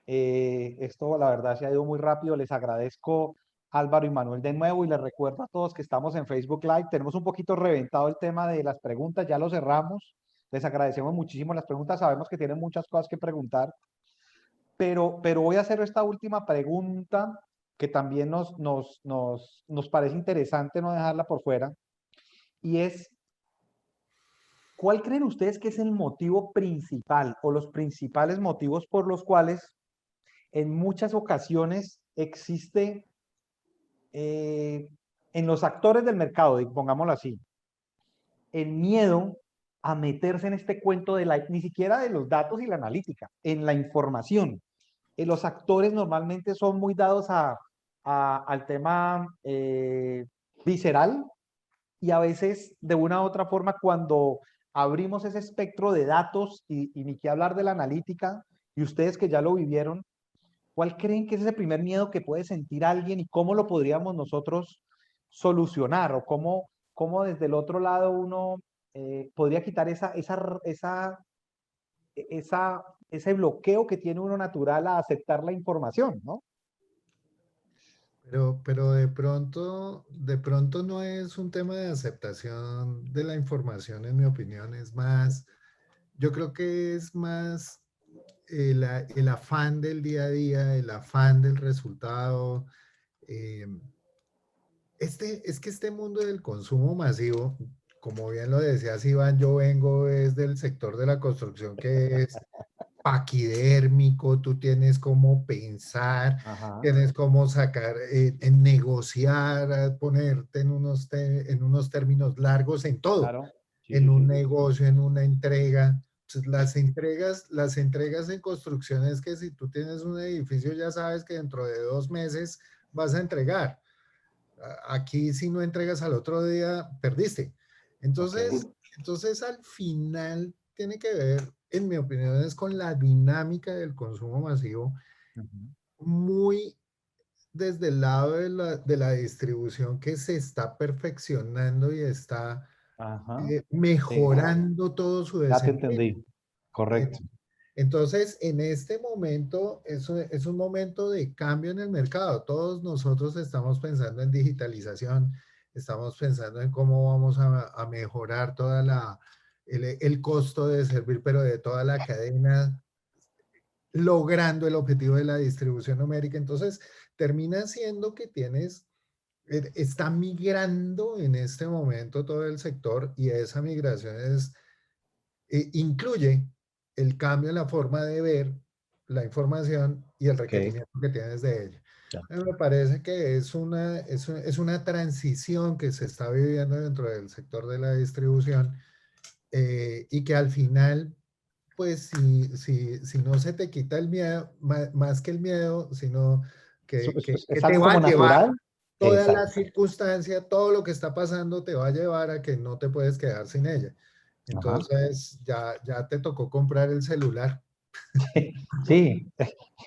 Esto, la verdad, se ha ido muy rápido. Les agradezco, Álvaro y Manuel, de nuevo, y les recuerdo a todos que estamos en Facebook Live. Tenemos un poquito reventado el tema de las preguntas, ya lo cerramos. Les agradecemos muchísimo las preguntas. Sabemos que tienen muchas cosas que preguntar, pero voy a hacer esta última pregunta que también nos parece interesante no dejarla por fuera, y es, ¿cuál creen ustedes que es el motivo principal o los principales motivos por los cuales en muchas ocasiones existe eh, en los actores del mercado, pongámoslo así, el miedo a meterse en este cuento ni siquiera de los datos y la analítica, en la información? Los actores normalmente son muy dados al tema visceral, y a veces de una u otra forma cuando abrimos ese espectro de datos y ni qué hablar de la analítica, y ustedes que ya lo vivieron, ¿cuál creen que es ese primer miedo que puede sentir alguien y cómo lo podríamos nosotros solucionar? O cómo desde el otro lado uno podría quitar ese bloqueo que tiene uno natural a aceptar la información, ¿no? Pero de pronto no es un tema de aceptación de la información, en mi opinión, es más, yo creo que es más el afán del día a día, el afán del resultado. eh, es que este mundo del consumo masivo, como bien lo decías, Iván, yo vengo es del sector de la construcción que es paquidérmico, tú tienes cómo pensar, Ajá, tienes cómo sacar, en negociar, ponerte en unos términos largos en todo, claro. Sí, en sí, un sí. negocio, en una entrega. Entonces, las entregas en construcción es que si tú tienes un edificio ya sabes que dentro de 2 meses vas a entregar. Aquí si no entregas al otro día, perdiste. Ok. Entonces al final tiene que ver, en mi opinión, es con la dinámica del consumo masivo, Ujú. muy desde el lado de la distribución que se está perfeccionando y está Ajá. Sí, mejorando todo su ya te desempeño. entendí. Correcto. Entonces, en este momento es un momento de cambio en el mercado. Todos nosotros estamos pensando en digitalización, estamos pensando en cómo vamos a mejorar toda el costo de servir, pero de toda la cadena, logrando el objetivo de la distribución numérica. Entonces, termina siendo que está migrando en este momento todo el sector y esa migración incluye el cambio en la forma de ver la información y el Ok, requerimiento que tienes de ella. ya. Me parece que es una transición que se está viviendo dentro del sector de la distribución, y que al final, pues si no se te quita el miedo, más que el miedo, sino que Es te algo va como a llevar natural. toda la Exacto. circunstancia, todo lo que está pasando te va a llevar a que no te puedes quedar sin ella. Ajá. Entonces ya te tocó comprar el celular. Sí,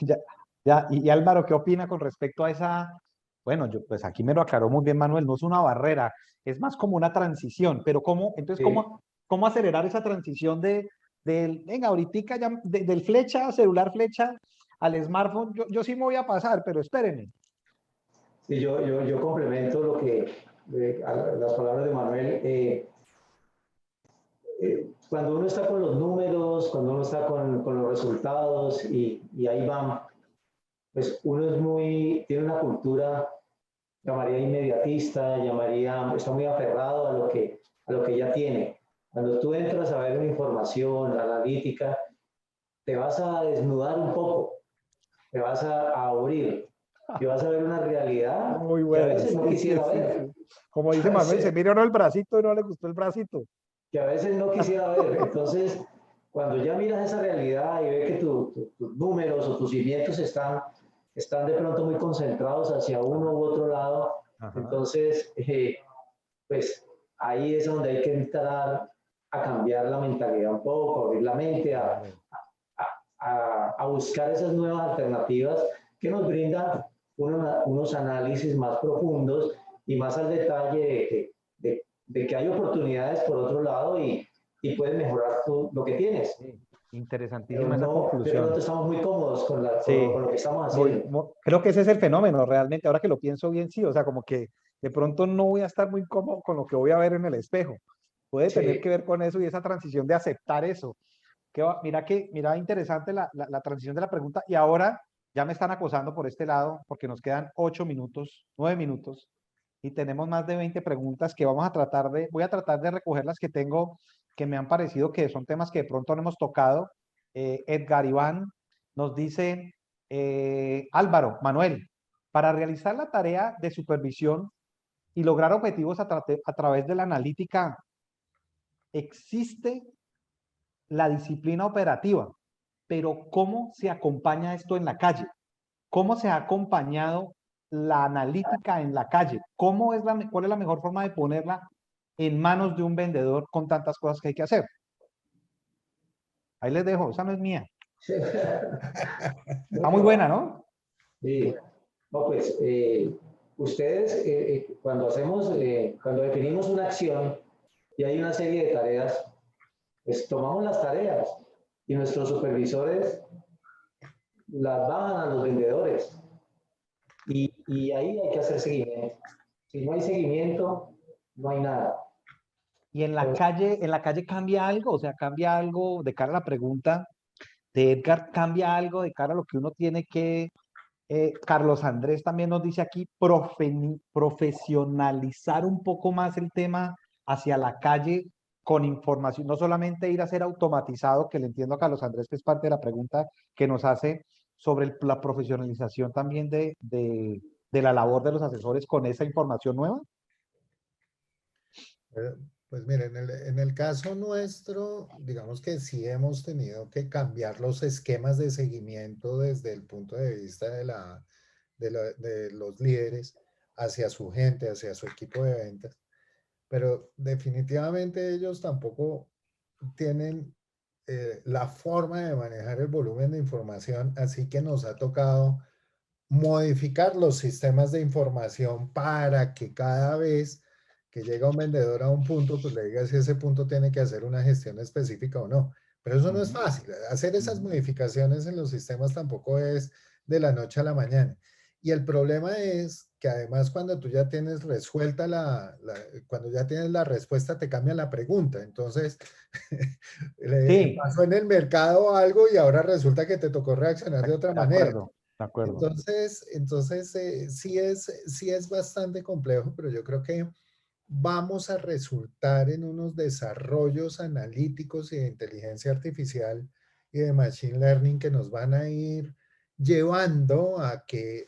ya, ya. Y Álvaro, ¿qué opina con respecto a esa? Bueno, pues aquí me lo aclaró muy bien Manuel, no es una barrera, es más como una transición, pero entonces, Sí. cómo acelerar esa transición venga, ahorita ya, del flecha, celular flecha, al smartphone? Yo sí me voy a pasar, pero espérenme. Sí, yo complemento lo que, las palabras de Manuel. Cuando uno está con los números, cuando uno está con los resultados y ahí van, pues uno tiene una cultura, llamaría inmediatista, está muy aferrado a lo que ya tiene. Cuando tú entras a ver una información analítica, te vas a desnudar un poco, te vas a abrir y vas a ver una realidad Muy que a buena, veces no sí, sí, quisiera sí, ver, sí. Como dice Manuel, se miró el bracito y no le gustó el bracito. que a veces no quisiera ver. Entonces, cuando ya miras esa realidad y ves que tus números o tus cimientos están de pronto muy concentrados hacia uno u otro lado, Ajá. entonces, pues ahí es donde hay que entrar a cambiar la mentalidad un poco, a abrir la mente, Claro. a buscar esas nuevas alternativas que nos brindan unos análisis más profundos y más al detalle de que hay oportunidades por otro lado y puedes mejorar lo que tienes. Sí, Pero interesantísima esa no, de pronto conclusión. estamos muy cómodos con Sí, lo que estamos haciendo. creo que ese es el fenómeno realmente, ahora que lo pienso bien, sí, o sea, como que de pronto no voy a estar muy cómodo con lo que voy a ver en el espejo. Puede tener que Sí, ver con eso y esa transición de aceptar eso. Mira interesante la transición de la pregunta y ahora ya me están acosando por este lado porque nos quedan 8 minutos, 9 minutos y tenemos más de 20 preguntas que voy a tratar de recoger las que tengo que me han parecido que son temas que de pronto no hemos tocado. Edgar Iván nos dice, Álvaro, Manuel, para realizar la tarea de supervisión y lograr objetivos a través de la analítica, existe la disciplina operativa, pero ¿cómo se acompaña esto en la calle? ¿Cómo se ha acompañado la analítica en la calle? ¿Cuál es la mejor forma de ponerla en manos de un vendedor con tantas cosas que hay que hacer? Ahí les dejo, esa no es mía. Está muy buena, bueno, ¿no? sí. No, pues ustedes cuando definimos una acción y hay una serie de tareas, pues tomamos las tareas y nuestros supervisores las bajan a los vendedores y ahí hay que hacer seguimiento. Si no hay seguimiento, no hay nada. Y Entonces, en la calle cambia algo, o sea, cambia algo de cara a la pregunta de Edgar, cambia algo de cara a lo que uno tiene que Carlos Andrés también nos dice aquí profesionalizar un poco más el tema hacia la calle con información, no solamente ir a ser automatizado, que le entiendo a Carlos Andrés que es parte de la pregunta que nos hace sobre la profesionalización también de la labor de los asesores con esa información nueva. Eh, Pues mire, en el caso nuestro, digamos que sí hemos tenido que cambiar los esquemas de seguimiento desde el punto de vista de los líderes hacia su gente, hacia su equipo de ventas, pero definitivamente ellos tampoco tienen la forma de manejar el volumen de información, así que nos ha tocado modificar los sistemas de información para que cada vez que llega un vendedor a un punto, pues le diga si ese punto tiene que hacer una gestión específica o no. Pero eso no es Ujú, fácil. Hacer esas ujú. modificaciones en los sistemas tampoco es de la noche a la mañana. Y el problema es que además cuando tú ya tienes resuelta cuando ya tienes la respuesta te cambia la pregunta. Entonces, Sí, pasó en el mercado algo y ahora resulta que te tocó reaccionar de otra de manera. acuerdo, de acuerdo. Entonces sí es bastante complejo, pero yo creo que vamos a resultar en unos desarrollos analíticos y de inteligencia artificial y de machine learning que nos van a ir llevando a que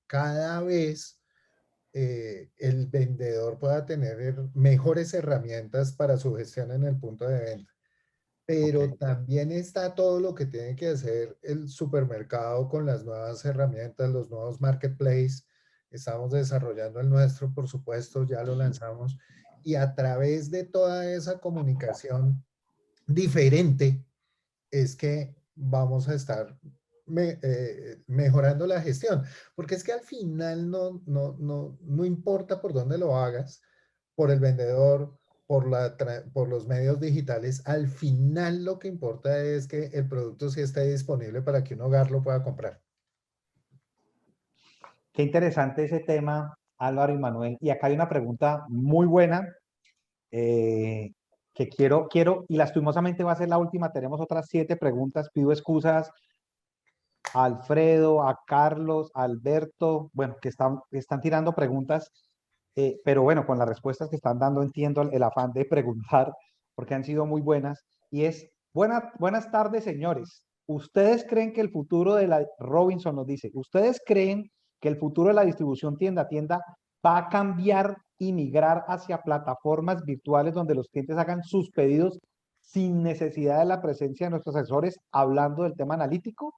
cada vez el vendedor pueda tener mejores herramientas para su gestión en el punto de venta. Ok. Pero también está todo lo que tiene que hacer el supermercado con las nuevas herramientas, los nuevos marketplaces. Estamos desarrollando el nuestro, por supuesto, ya lo lanzamos. Y a través de toda esa comunicación diferente es que vamos a estar mejorando la gestión. Porque es que al final no importa por dónde lo hagas, por el vendedor, por los medios digitales, al final lo que importa es que el producto sí esté disponible para que un hogar lo pueda comprar. Qué interesante ese tema, Álvaro y Manuel. Y acá hay una pregunta muy buena eh, que quiero, y lastimosamente va a ser la última. Tenemos otras 7 preguntas. Pido excusas a Alfredo, a Carlos, a Alberto, bueno, que están tirando preguntas, pero bueno, con las respuestas que están dando entiendo el afán de preguntar, porque han sido muy buenas. Y es, buenas tardes, señores. ¿Ustedes creen que el futuro de la, Robinson nos dice, ¿ustedes creen que el futuro de la distribución tienda a tienda va a cambiar y migrar hacia plataformas virtuales donde los clientes hagan sus pedidos sin necesidad de la presencia de nuestros asesores hablando del tema analítico?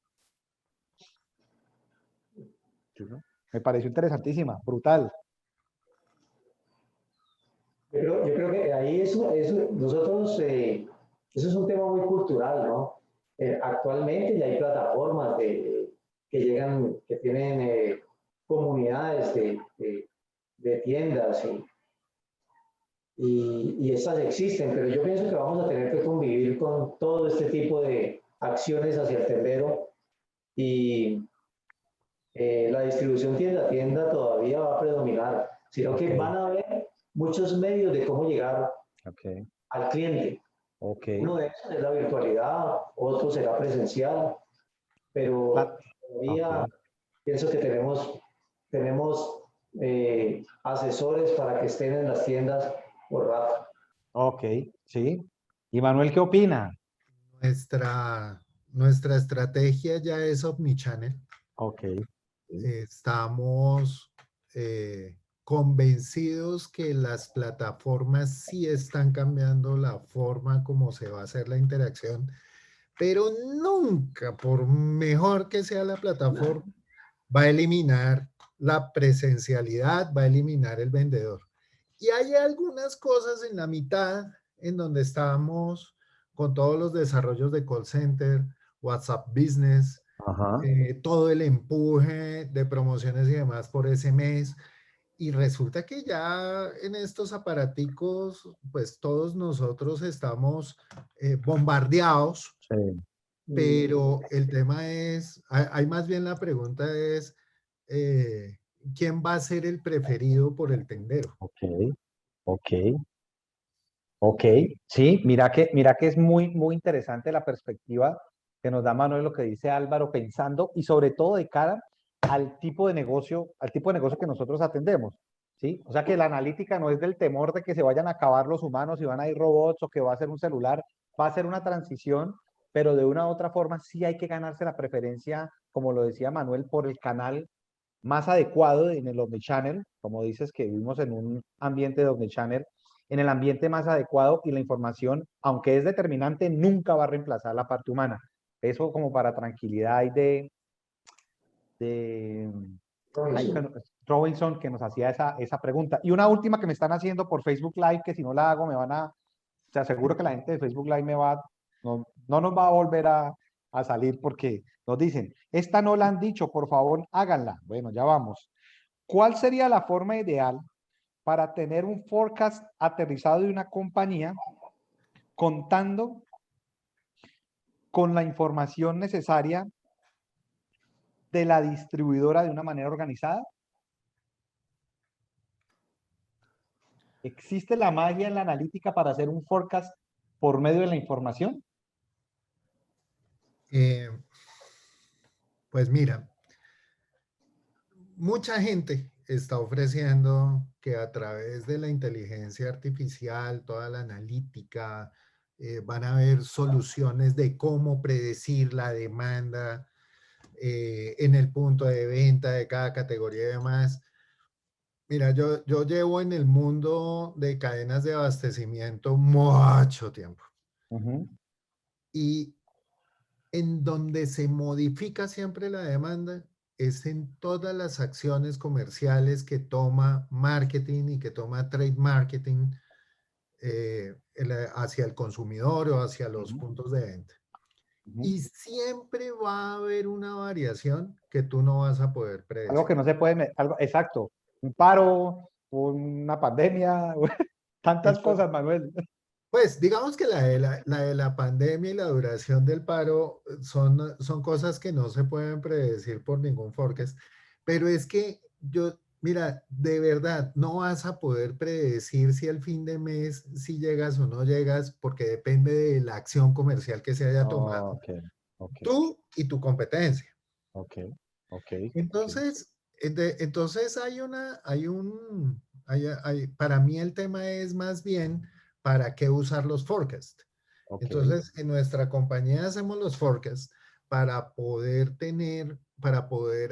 Me pareció interesantísima, brutal. Yo creo que ahí nosotros, eso es un tema muy cultural, ¿no? Actualmente ya hay plataformas que llegan, que tienen comunidades de tiendas y estas existen, pero yo pienso que vamos a tener que convivir con todo este tipo de acciones hacia el tendero y la distribución tienda a tienda todavía va a predominar, sino que Ok, van a haber muchos medios de cómo llegar ok, al cliente. ok. Uno de esos es la virtualidad, otro será presencial, pero La- ok, todavía pienso que tenemos asesores para que estén en las tiendas por rato. ok, sí. ¿Y Manuel qué opina? Nuestra, nuestra estrategia ya es omnichannel. Ok, sí, Estamos convencidos que las plataformas sí están cambiando la forma como se va a hacer la interacción, pero nunca, por mejor que sea la plataforma, va a eliminar la presencialidad, va a eliminar el vendedor. Y hay algunas cosas en la mitad en donde estamos con todos los desarrollos de call center, WhatsApp Business, ajá, todo el empuje de promociones y demás por ese mes. Y resulta que ya en estos aparaticos, pues todos nosotros estamos bombardeados, sí, pero el tema es, hay más bien la pregunta es, eh, ¿quién va a ser el preferido por el tendero? ok, ok, ok. Sí, mira que es muy, muy interesante la perspectiva que nos da Manuel, lo que dice Álvaro, pensando y sobre todo de cara al tipo de negocio que nosotros atendemos. ¿Sí? O sea que la analítica no es del temor de que se vayan a acabar los humanos y van a ir robots o que va a ser un celular, va a ser una transición, pero de una u otra forma sí hay que ganarse la preferencia, como lo decía Manuel, por el canal más adecuado en el omnichannel, como dices que vivimos en un ambiente de omnichannel, en el ambiente más adecuado y la información, aunque es determinante, nunca va a reemplazar la parte humana. Eso como para tranquilidad y de ay, Robinson. Robinson que nos hacía esa pregunta. Y una última que me están haciendo por Facebook Live, que si no la hago me van a, te aseguro que la gente de Facebook Live me va, no nos va a volver a salir porque nos dicen, esta no la han dicho, por favor háganla. Bueno, ya vamos. ¿Cuál sería la forma ideal para tener un forecast aterrizado de una compañía contando con la información necesaria de la distribuidora de una manera organizada? ¿Existe la magia en la analítica para hacer un forecast por medio de la información? Eh, pues mira, mucha gente está ofreciendo que a través de la inteligencia artificial, toda la analítica, van a haber soluciones de cómo predecir la demanda en el punto de venta de cada categoría y demás. Mira, yo llevo en el mundo de cadenas de abastecimiento mucho tiempo. Ujú. Y en donde se modifica siempre la demanda es en todas las acciones comerciales que toma marketing y que toma trade marketing hacia el consumidor o hacia los Ujú. puntos de venta. Ujú. Y siempre va a haber una variación que tú no vas a poder Algo predecir. que no se puede, algo, exacto, un paro, una pandemia, tantas Entonces, cosas, Manuel. pues digamos que la pandemia y la duración del paro son cosas que no se pueden predecir por ningún forecast, pero es que mira, de verdad, no vas a poder predecir si al fin de mes, si llegas o no llegas, porque depende de la acción comercial que se haya tomado, Ok, ok, tú y tu competencia. ok, ok, ok. Entonces para mí el tema es más bien para qué usar los forecasts. Ok. Entonces, en nuestra compañía hacemos los forecasts para poder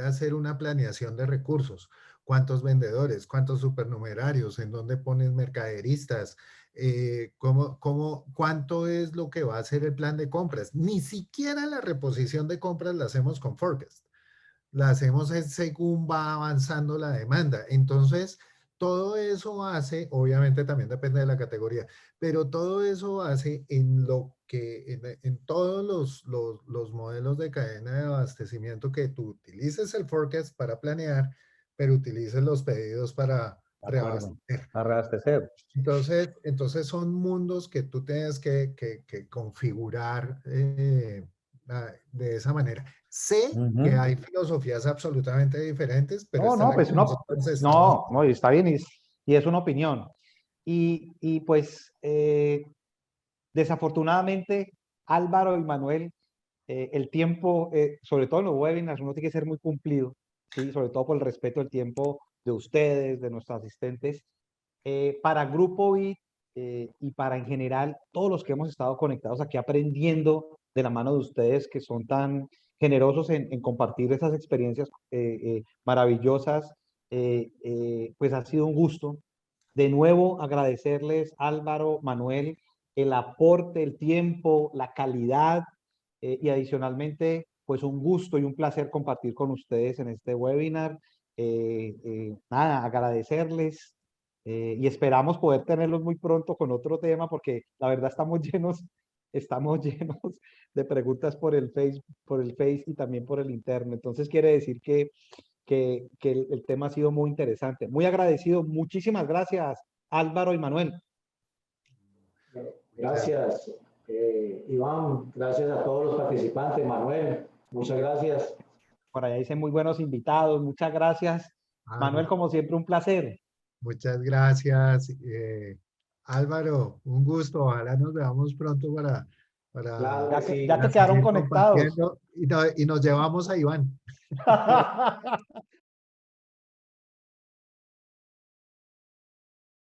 hacer una planeación de recursos. ¿Cuántos vendedores? ¿Cuántos supernumerarios? ¿En dónde pones mercaderistas? ¿Cuánto es lo que va a ser el plan de compras? Ni siquiera la reposición de compras la hacemos con forecast, la hacemos según va avanzando la demanda. Entonces, todo eso hace, obviamente también depende de la categoría, pero todo eso hace en todos los modelos de cadena de abastecimiento que tú utilices el forecast para planear, pero utilices los pedidos para De acuerdo. reabastecer. A reabastecer. Entonces son mundos que tú tienes que configurar de esa manera. Sé que Ujú. hay filosofías absolutamente diferentes, pero No, esta es no, la pues que no, nosotros estamos. no, no, y está bien, y es una opinión. Y pues desafortunadamente, Álvaro y Manuel, el tiempo, sobre todo en los webinars, uno tiene que ser muy cumplido, ¿sí? Sobre todo por el respeto del tiempo de ustedes, de nuestros asistentes. Para Grupo Bit y para en general todos los que hemos estado conectados aquí aprendiendo de la mano de ustedes que son tan generosos en compartir esas experiencias maravillosas, pues ha sido un gusto. De nuevo, agradecerles, Álvaro, Manuel, el aporte, el tiempo, la calidad y adicionalmente, pues un gusto y un placer compartir con ustedes en este webinar. Nada, agradecerles y esperamos poder tenerlos muy pronto con otro tema porque la verdad estamos llenos de preguntas por el Face y también por el interno. Entonces quiere decir que el tema ha sido muy interesante. Muy agradecido. Muchísimas gracias, Álvaro y Manuel. Gracias, Iván. Gracias a todos los participantes. Manuel, muchas gracias. Por allá dicen muy buenos invitados. Muchas gracias. Manuel, como siempre, un placer. Muchas gracias. Álvaro, un gusto. Ojalá nos veamos pronto Claro que Ya sí. te para quedaron seguir conectados. compartiendo y nos llevamos a Iván.